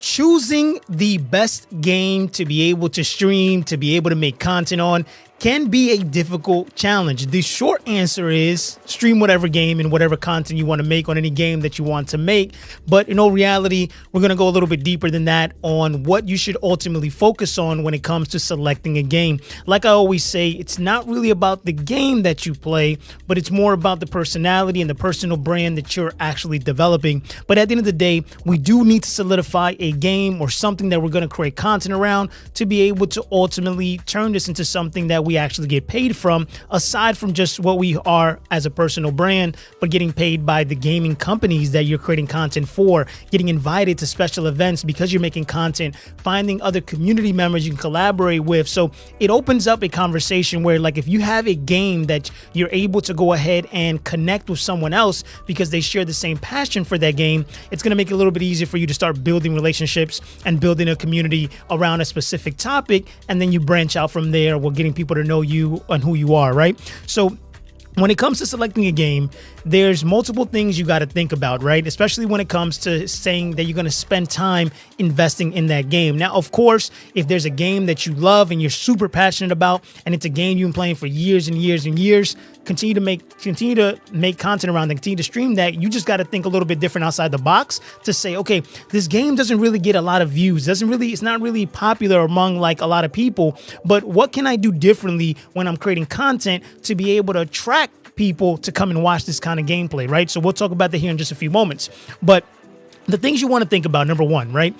Choosing the best game to be able to stream, to be able to make content on, can be a difficult challenge. The short answer is stream whatever game and whatever content you want to make on any game that you want to make. But in all reality, we're going to go a little bit deeper than that on what you should ultimately focus on when it comes to selecting a game. Like I always say, it's not really about the game that you play, but it's more about the personality and the personal brand that you're actually developing. But at the end of the day, we do need to solidify a game or something that we're going to create content around to be able to ultimately turn this into something that we actually get paid from, aside from just what we are as a personal brand, but getting paid by the gaming companies that you're creating content for, getting invited to special events because you're making content, finding other community members you can collaborate with. So it opens up a conversation where, like, if you have a game that you're able to go ahead and connect with someone else because they share the same passion for that game, it's going to make it a little bit easier for you to start building relationships and building a community around a specific topic, and then you branch out from there while getting people to know you and who you are, right? So when it comes to selecting a game, there's multiple things you got to think about, right? Especially when it comes to saying that you're going to spend time investing in that game. Now, of course, if there's a game that you love and you're super passionate about, and it's a game you've been playing for years and years and years, continue to make content around that, continue to stream that. You just got to think a little bit different outside the box to say, okay, this game doesn't really get a lot of views, it's not really popular among like a lot of people, but what can I do differently when I'm creating content to be able to attract people to come and watch this kind of gameplay, right? So we'll talk about that here in just a few moments. But the things you want to think about, number one, right?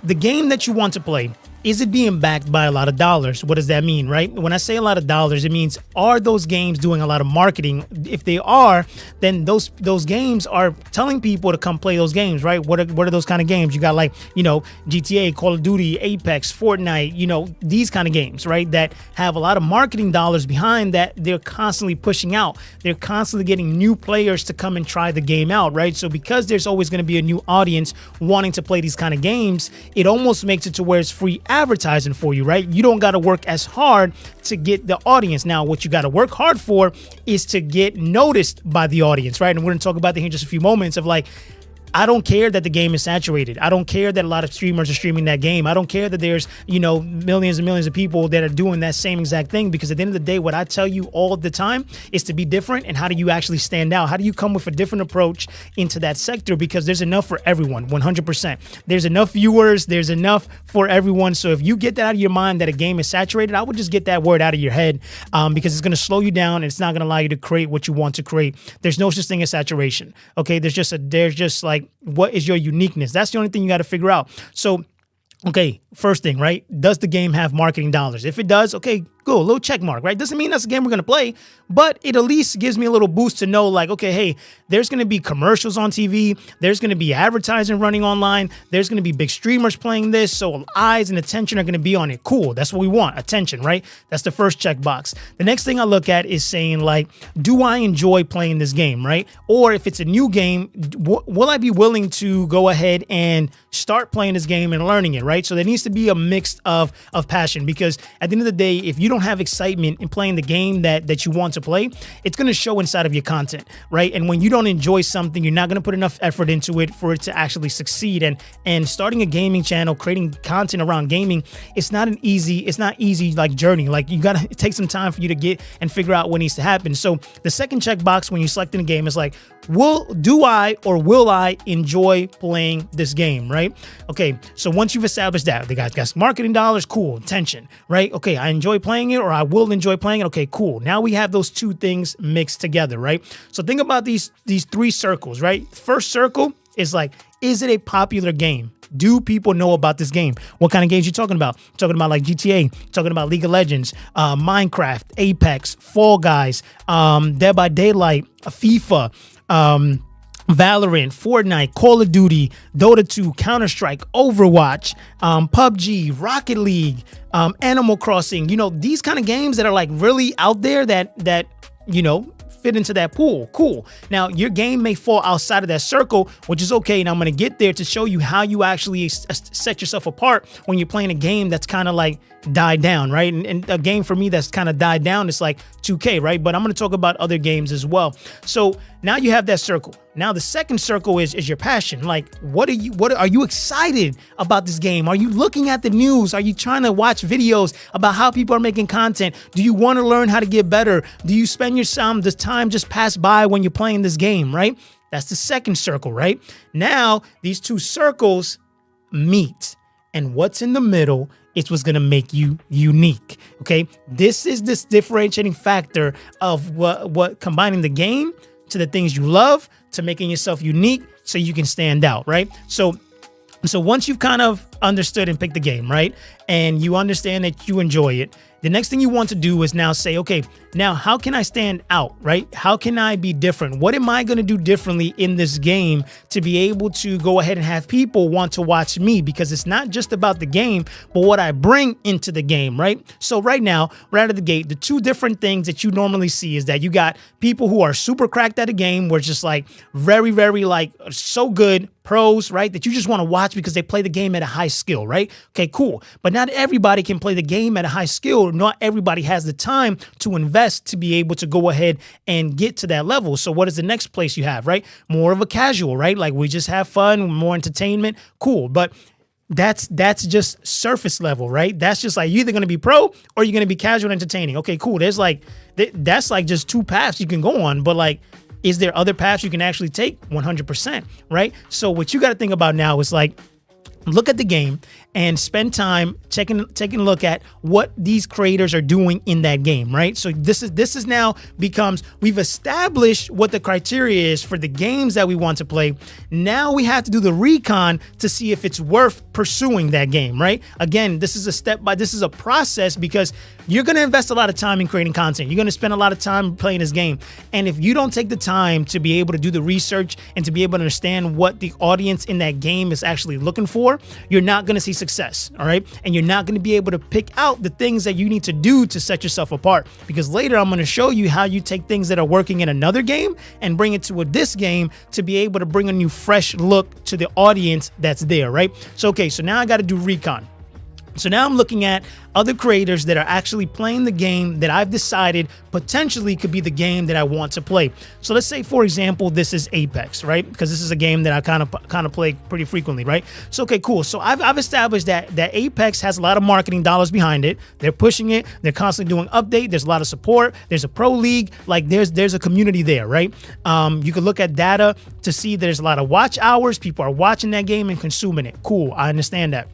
The game that you want to play, is it being backed by a lot of dollars? What does that mean, right? When I say a lot of dollars, it means, are those games doing a lot of marketing? If they are, then those games are telling people to come play those games, right? What are those kind of games? You got, like, GTA, Call of Duty, Apex, Fortnite, these kind of games, right? That have a lot of marketing dollars behind that they're constantly pushing out. They're constantly getting new players to come and try the game out, right? So because there's always going to be a new audience wanting to play these kind of games, it almost makes it to where it's free advertising for you, right? You don't got to work as hard to get the audience. Now, what you got to work hard for is to get noticed by the audience, right? And we're going to talk about that here in just a few moments of, like, I don't care that the game is saturated. I don't care that a lot of streamers are streaming that game. I don't care that there's, millions and millions of people that are doing that same exact thing, because at the end of the day, what I tell you all the time is to be different. And how do you actually stand out? How do you come with a different approach into that sector? Because there's enough for everyone, 100%. There's enough viewers. There's enough for everyone. So if you get that out of your mind that a game is saturated, I would just get that word out of your head, because it's going to slow you down and it's not going to allow you to create what you want to create. There's no such thing as saturation. Okay. There's just like, what is your uniqueness? That's the only thing you got to figure out. So, okay, first thing, right? Does the game have marketing dollars? If it does, okay, go, a little check mark, right? Doesn't mean that's a game we're going to play, but it at least gives me a little boost to know, like, okay, hey, there's going to be commercials on TV. There's going to be advertising running online. There's going to be big streamers playing this. So eyes and attention are going to be on it. Cool. That's what we want. Attention, right? That's the first checkbox. The next thing I look at is saying, like, do I enjoy playing this game, right? Or if it's a new game, will I be willing to go ahead and start playing this game and learning it, right? So there needs to be a mix of passion, because at the end of the day, if you don't have excitement in playing the game that you want to play, it's going to show inside of your content, right? And when you don't enjoy something, you're not going to put enough effort into it for it to actually succeed. And starting a gaming channel, creating content around gaming, it's not easy like journey. Like, you got to take some time for you to get and figure out what needs to happen. So the second checkbox when you're selecting a game is like, will I enjoy playing this game, right? Okay, so once you've established that, the guy's got marketing dollars, cool, attention, right? Okay, I enjoy playing it, or I will enjoy playing it. Okay, cool. Now we have those two things mixed together, right? So think about these three circles, right? First circle is like, is it a popular game? Do people know about this game? What kind of games you talking about? You're talking about like GTA, talking about League of Legends, Minecraft, Apex, Fall Guys, Dead by Daylight, FIFA, Valorant, Fortnite, Call of Duty, Dota 2, Counter-Strike, Overwatch, PUBG, Rocket League, Animal Crossing, these kind of games that are like really out there that fit into that pool. Cool. Now, your game may fall outside of that circle, which is okay. And I'm going to get there to show you how you actually set yourself apart when you're playing a game that's kind of like died down, right? And a game for me that's kind of died down is like 2K, right? But I'm going to talk about other games as well. So Now you have that circle. Now the second circle is your passion. Like, what are you excited about this game? Are you looking at the news? Are you trying to watch videos about how people are making content? Do you want to learn how to get better? Do you spend the time just pass by when you're playing this game, right? That's the second circle, right? Now these two circles meet, and what's in the middle is what's going to make you unique. Okay. This is this differentiating factor of what combining the game to the things you love to making yourself unique so you can stand out. Right. So once you've kind of understood and picked the game, right, and you understand that you enjoy it, the next thing you want to do is now say, okay, now how can I stand out, right? How can I be different? What am I going to do differently in this game to be able to go ahead and have people want to watch me? Because it's not just about the game, but what I bring into the game, right? So right now, right out of the gate, the two different things that you normally see is that you got people who are super cracked at a game, where it's just like very, very like so good, pros, right, that you just want to watch because they play the game at a high skill, right? Okay, cool. But not everybody can play the game at a high skill. Not everybody has the time to invest to be able to go ahead and get to that level. So what is the next place you have, right? More of a casual, right? Like we just have fun, more entertainment, cool. But that's just surface level, right? That's just like you're either going to be pro or you're going to be casual and entertaining. Okay, cool. There's like, that's like just two paths you can go on. But like, is there other paths you can actually take? 100%, right? So what you got to think about now is like, look at the game and spend time taking a look at what these creators are doing in that game, right? So this is now becomes, we've established what the criteria is for the games that we want to play. Now we have to do the recon to see if it's worth pursuing that game, right? Again, this is a process, because you're going to invest a lot of time in creating content. You're going to spend a lot of time playing this game. And if you don't take the time to be able to do the research and to be able to understand what the audience in that game is actually looking for, you're not going to see success, all right? And you're not going to be able to pick out the things that you need to do to set yourself apart. Because later I'm going to show you how you take things that are working in another game and bring it to this game to be able to bring a new fresh look to the audience that's there, right? So, okay, so now I got to do recon. So now I'm looking at other creators that are actually playing the game that I've decided potentially could be the game that I want to play. So let's say, for example, this is Apex, right? Because this is a game that I kind of play pretty frequently, right? So, okay, cool. So I've established that Apex has a lot of marketing dollars behind it. They're pushing it. They're constantly doing update. There's a lot of support. There's a pro league. Like there's a community there, right? You can look at data to see there's a lot of watch hours. People are watching that game and consuming it. Cool. I understand that.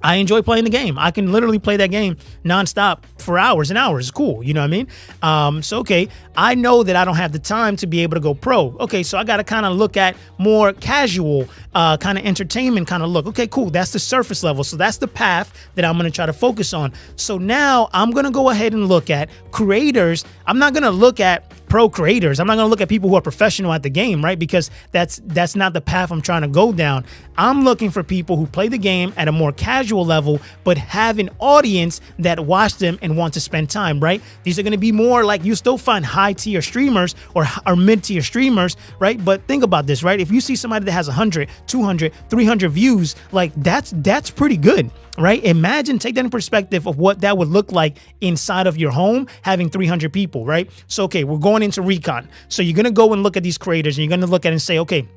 I enjoy playing the game. I can literally play that game nonstop for hours and hours. It's cool. You know what I mean? So, okay, I know that I don't have the time to be able to go pro. Okay, so I got to kind of look at more casual kind of entertainment kind of look. Okay, cool. That's the surface level. So that's the path that I'm going to try to focus on. So now I'm going to go ahead and look at creators. I'm not going to look at pro creators. I'm not going to look at people who are professional at the game, right? Because that's not the path I'm trying to go down. I'm looking for people who play the game at a more casual level, but have an audience that watch them and want to spend time, right? These are going to be more like, you still find high tier streamers or mid tier streamers, right? But think about this, right? If you see somebody that has 100, 200, 300 views, like that's pretty good, right? Imagine, take that in perspective of what that would look like inside of your home, having 300 people, right? So, okay, we're going into recon. So you're going to go and look at these creators and you're going to look at it and say, okay,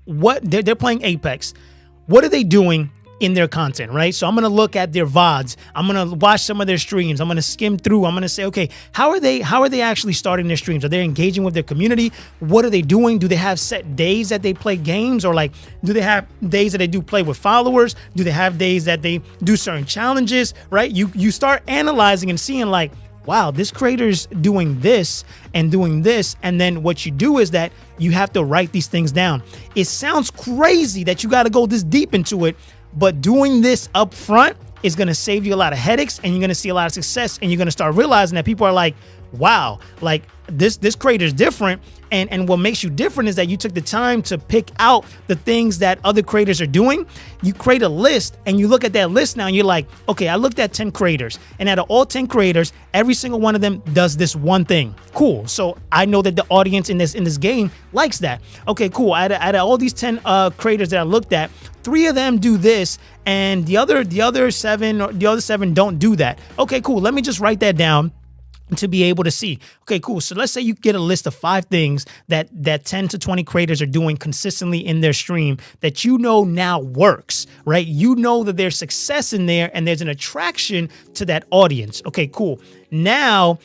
what they're playing Apex. What are they doing in their content, right? So I'm going to look at their VODs. I'm going to watch some of their streams. I'm going to skim through. I'm going to say, okay, how are they actually starting their streams? Are they engaging with their community? What are they doing? Do they have set days that they play games? Or like, do they have days that they do play with followers? Do they have days that they do certain challenges, right? You start analyzing and seeing like, wow, this creator's doing this and doing this. And then what you do is that you have to write these things down. It sounds crazy that you got to go this deep into it, but doing this up front is going to save you a lot of headaches, and you're going to see a lot of success, and you're going to start realizing that people are like, wow, like this creator is different. And what makes you different is that you took the time to pick out the things that other creators are doing. You create a list and you look at that list now and you're like, okay, I looked at 10 creators, and out of all 10 creators, every single one of them does this one thing. Cool. So I know that the audience in this game likes that. Okay, cool. Out of all these 10 creators that I looked at, 3 of them do this, and the other seven don't do that. Okay, cool. Let me just write that down. to be able to see. Okay, cool. So let's say you get a list of 5 things that 10 to 20 creators are doing consistently in their stream that you know now works, right? You know that there's success in there and there's an attraction to that audience. Okay, cool. Now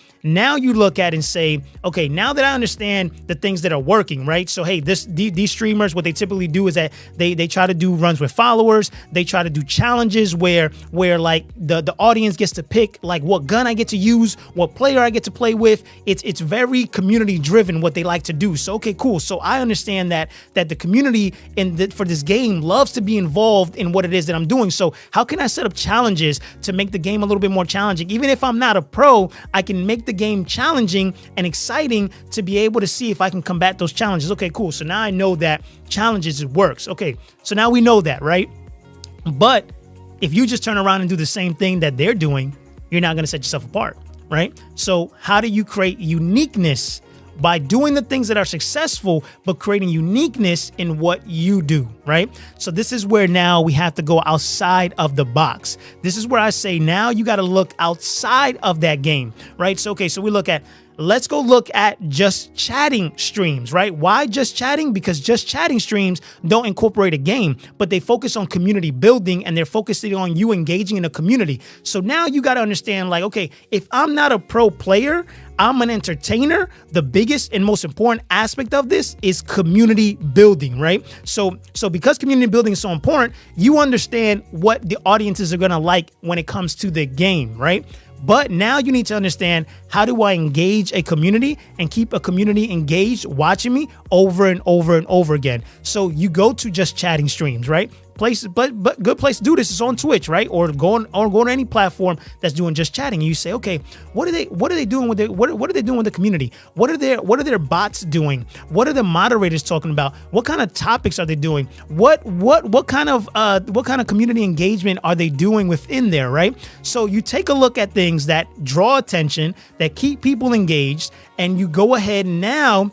you look at and say, okay, now that I understand the things that are working, right? So, hey, these streamers, what they typically do is that they try to do runs with followers. They try to do challenges where like the audience gets to pick like what gun I get to use, what player I get to play with. It's very community driven what they like to do. So, okay, cool. So I understand that the community for this game loves to be involved in what it is that I'm doing. So how can I set up challenges to make the game a little bit more challenging? Even if I'm not a pro, I can make the game challenging and exciting to be able to see if I can combat those challenges. Okay, cool. So now I know that challenges works. Okay, so now we know that, right? But if you just turn around and do the same thing that they're doing, you're not going to set yourself apart, right? So how do you create uniqueness? By doing the things that are successful, but creating uniqueness in what you do, right? So this is where now we have to go outside of the box. This is where I say now you got to look outside of that game, right? So, okay, so we look at, let's go look at just chatting streams, right? Why just chatting? Because just chatting streams don't incorporate a game, but they focus on community building and they're focusing on you engaging in a community. So now you got to understand like, okay, if I'm not a pro player, I'm an entertainer. The biggest and most important aspect of this is community building, right? So because community building is so important, you understand what the audiences are going to like when it comes to the game, right? But now you need to understand, how do I engage a community and keep a community engaged watching me over and over and over again? So you go to just chatting streams, right? But good place to do this is on Twitch, right? Or go to any platform that's doing just chatting. And you say, okay, what are they doing with what are they doing with the community? What are their bots doing? What are the moderators talking about? What kind of topics are they doing? What kind of community engagement are they doing within there, right? So you take a look at things that draw attention, that keep people engaged, and you go ahead now.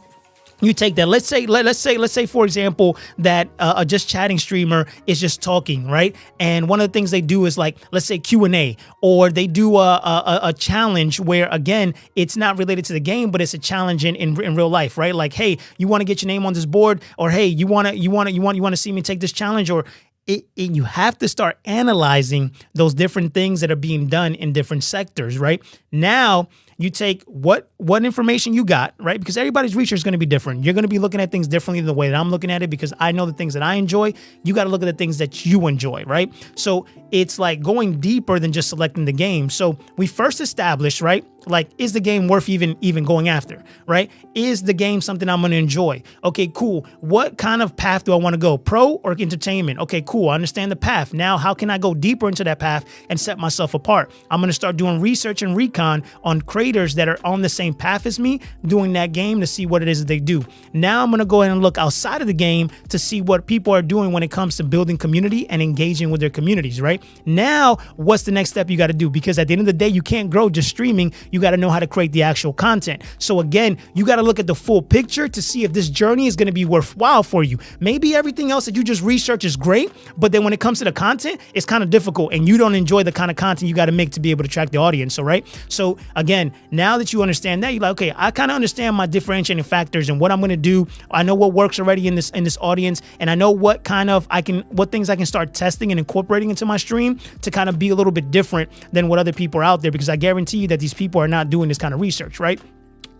You take that. Let's say, for example, that a just chatting streamer is just talking, right? And one of the things they do is like, let's say Q&A, or they do a challenge where, again, it's not related to the game, but it's a challenge in real life, right? Like, hey, you want to get your name on this board, or hey, you want to see me take this challenge, or you have to start analyzing those different things that are being done in different sectors, right? Now, you take what information you got, right? Because everybody's research is going to be different. You're going to be looking at things differently than the way that I'm looking at it, because I know the things that I enjoy. You got to look at the things that you enjoy, right? So it's like going deeper than just selecting the game. So we first established, right? Like, is the game worth even going after, right? Is the game something I'm going to enjoy? Okay, cool. What kind of path do I want to go? Pro or entertainment? Okay, cool. I understand the path. Now, how can I go deeper into that path and set myself apart? I'm going to start doing research and recon on creators that are on the same path as me doing that game to see what it is that they do. Now I'm going to go ahead and look outside of the game to see what people are doing when it comes to building community and engaging with their communities, right? Now, what's the next step you got to do? Because at the end of the day, you can't grow just streaming. You got to know how to create the actual content. So again, you got to look at the full picture to see if this journey is going to be worthwhile for you. Maybe everything else that you just research is great, but then when it comes to the content, it's kind of difficult and you don't enjoy the kind of content you got to make to be able to attract the audience. So, right? So again, now that you understand that, you're like, okay, I kind of understand my differentiating factors and what I'm going to do. I know what works already in this audience, and I know what things I can start testing and incorporating into my stream to kind of be a little bit different than what other people are out there, because I guarantee you that these people are not doing this kind of research, right?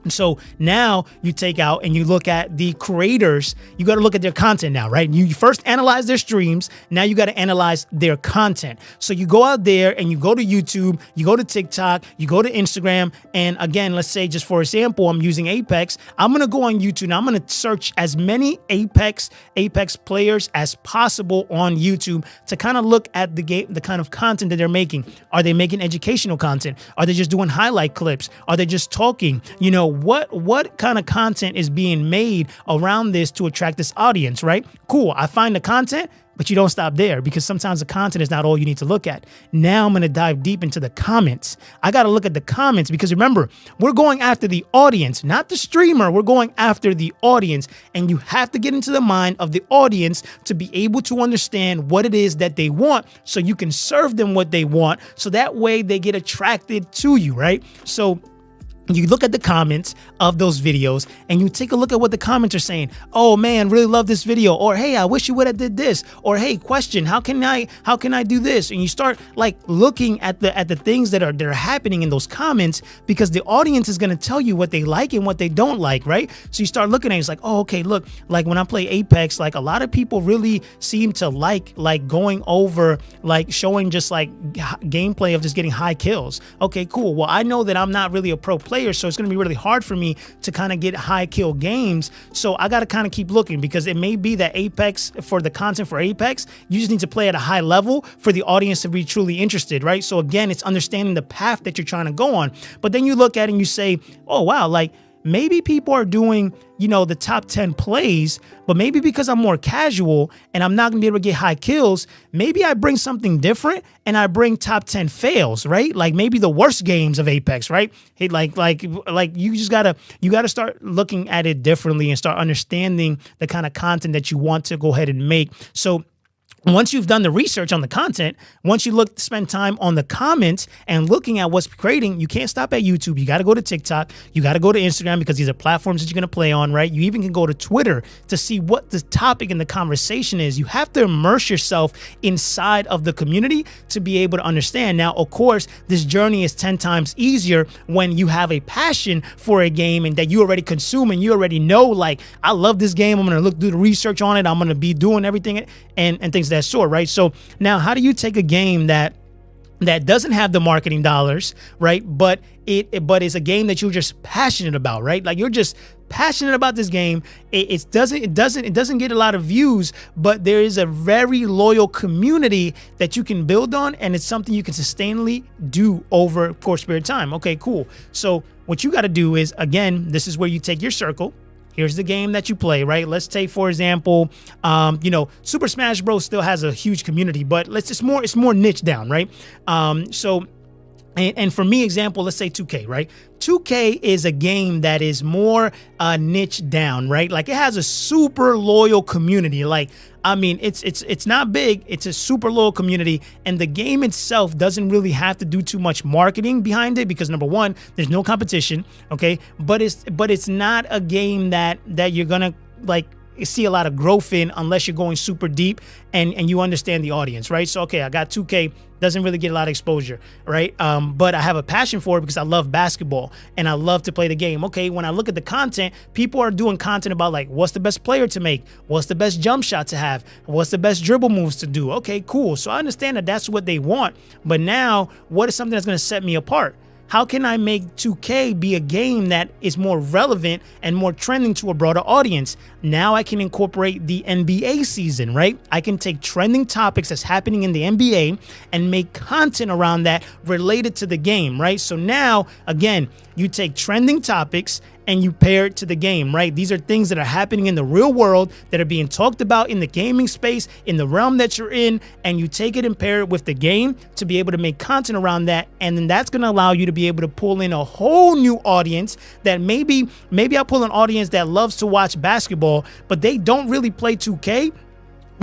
And so now you take out and you look at the creators. You got to look at their content now, right? You first analyze their streams. Now you got to analyze their content. So you go out there and you go to YouTube, you go to TikTok, you go to Instagram. And again, let's say just for example, I'm using Apex. I'm going to go on YouTube and I'm going to search as many Apex players as possible on YouTube to kind of look at the game, the kind of content that they're making. Are they making educational content? Are they just doing highlight clips? Are they just talking? You know, what kind of content is being made around this to attract this audience, right? Cool. I find the content, but you don't stop there, because sometimes the content is not all you need to look at. Now I'm going to dive deep into the comments. I got to look at the comments, because remember, we're going after the audience, not the streamer. We're going after the audience, and you have to get into the mind of the audience to be able to understand what it is that they want, so you can serve them what they want, so that way they get attracted to you, right? So you look at the comments of those videos and you take a look at what the comments are saying. Oh man, really love this video. Or hey, I wish you would have did this. Or hey, question, how can I do this? And you start like looking at the things that are happening in those comments, because the audience is going to tell you what they like and what they don't like, right? So you start looking at it, it's like, oh, okay, look, like when I play Apex, like a lot of people really seem to like going over, like showing just like gameplay of just getting high kills. Okay, cool. Well, I know that I'm not really a pro player, so it's going to be really hard for me to kind of get high kill games. So I got to kind of keep looking, because it may be that Apex, for the content for Apex, you just need to play at a high level for the audience to be truly interested, right? So again, it's understanding the path that you're trying to go on. But then you look at it and you say, oh wow, like maybe people are doing, the top 10 plays, but maybe because I'm more casual and I'm not gonna be able to get high kills, maybe I bring something different and I bring top 10 fails, right? Like maybe the worst games of Apex, right? Hey, like you just gotta start looking at it differently and start understanding the kind of content that you want to go ahead and make. So once you've done the research on the content, once you spend time on the comments and looking at what's creating, you can't stop at YouTube. You got to go to TikTok. You got to go to Instagram, because these are platforms that you're going to play on, right? You even can go to Twitter to see what the topic and the conversation is. You have to immerse yourself inside of the community to be able to understand. Now, of course, this journey is 10 times easier when you have a passion for a game and that you already consume and you already know, like, I love this game. I'm going to do the research on it. I'm going to be doing everything and things of that sort, right? So now, how do you take a game that doesn't have the marketing dollars, right? But it's a game that you're just passionate about, right? Like you're just passionate about this game. It doesn't get a lot of views, but there is a very loyal community that you can build on, and it's something you can sustainably do over a course period of time. Okay, cool. So what you got to do is, again, this is where you take your circle. Here's the game that you play, right? Let's take, for example, Super Smash Bros. Still has a huge community, but it's more niche down, right? And for me, example, let's say 2K, right? 2K is a game that is more niche down, right? Like it has a super loyal community. Like, I mean, it's not big. It's a super loyal community, and the game itself doesn't really have to do too much marketing behind it, because number one, there's no competition, okay? But it's not a game that you're gonna like see a lot of growth in unless you're going super deep and you understand the audience, right? So okay, I got 2K, doesn't really get a lot of exposure, right? But I have a passion for it because I love basketball and I love to play the game. Okay, when I look at the content, people are doing content about like, what's the best player to make? What's the best jump shot to have? What's the best dribble moves to do? Okay, cool. So I understand that that's what they want, but now what is something that's going to set me apart? How can I make 2K be a game that is more relevant and more trending to a broader audience? Now I can incorporate the NBA season, right? I can take trending topics that's happening in the NBA and make content around that related to the game, right? So now, again, you take trending topics and you pair it to the game, right? These are things that are happening in the real world that are being talked about in the gaming space, in the realm that you're in, and you take it and pair it with the game to be able to make content around that. And then that's going to allow you to be able to pull in a whole new audience that maybe I pull an audience that loves to watch basketball, but they don't really play 2K.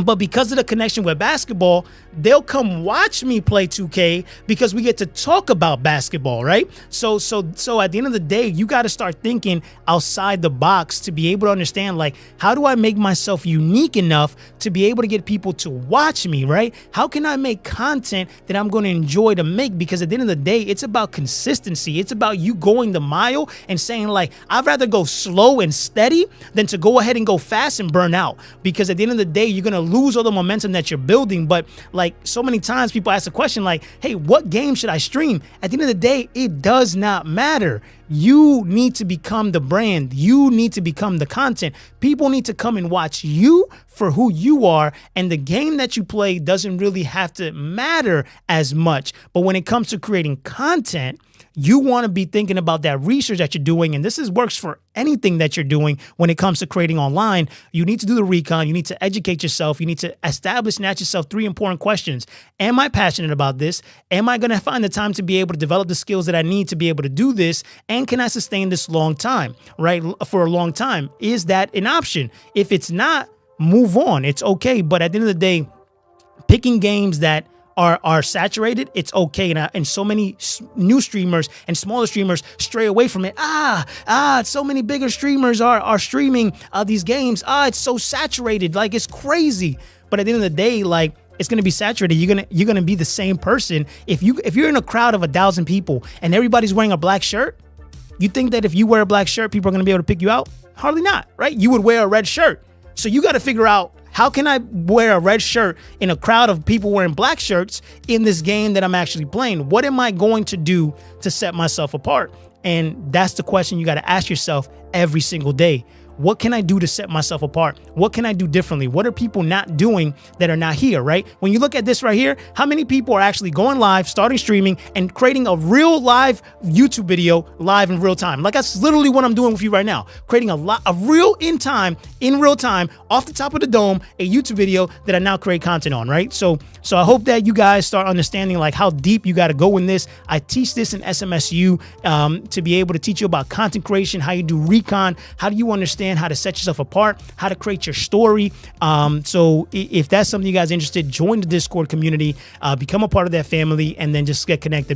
But because of the connection with basketball, they'll come watch me play 2K because we get to talk about basketball, right? So at the end of the day, you got to start thinking outside the box to be able to understand, like, how do I make myself unique enough to be able to get people to watch me, right? How can I make content that I'm going to enjoy to make? Because at the end of the day, it's about consistency. It's about you going the mile and saying, like, I'd rather go slow and steady than to go ahead and go fast and burn out. Because at the end of the day, you're going to lose all the momentum that you're building. But like so many times people ask a question like, hey, what game should I stream? At the end of the day, it does not matter. You need to become the brand. You need to become the content. People need to come and watch you for who you are. And the game that you play doesn't really have to matter as much. But when it comes to creating content, you want to be thinking about that research that you're doing. And works for anything that you're doing when it comes to creating online. You need to do the recon. You need to educate yourself. You need to establish and ask yourself 3 important questions. Am I passionate about this? Am I going to find the time to be able to develop the skills that I need to be able to do this? And can I sustain this long time, right? For a long time? Is that an option? If it's not, move on. It's okay. But at the end of the day, picking games that are saturated, it's okay. And so many new streamers and smaller streamers stray away from it. So many bigger streamers are streaming these games. It's so saturated, like it's crazy. But at the end of the day, like, it's gonna be saturated. You're gonna be the same person if you're in a crowd of 1,000 people and everybody's wearing a black shirt. You think that if you wear a black shirt, people are gonna be able to pick you out? Hardly not, right? You would wear a red shirt. So you got to figure out, how can I wear a red shirt in a crowd of people wearing black shirts in this game that I'm actually playing? What am I going to do to set myself apart? And that's the question you got to ask yourself every single day. What can I do to set myself apart? What can I do differently? What are people not doing that are not here, right? When you look at this right here, how many people are actually going live, starting streaming, and creating a real live YouTube video live in real time? Like, that's literally what I'm doing with you right now. Creating a real in real time, off the top of the dome, a YouTube video that I now create content on, right? So I hope that you guys start understanding like how deep you got to go in this. I teach this in SMSU to be able to teach you about content creation, how you do Recon, how do you understand how to set yourself apart, how to create your story. So if that's something you guys are interested, join the Discord community, become a part of that family, and then just get connected.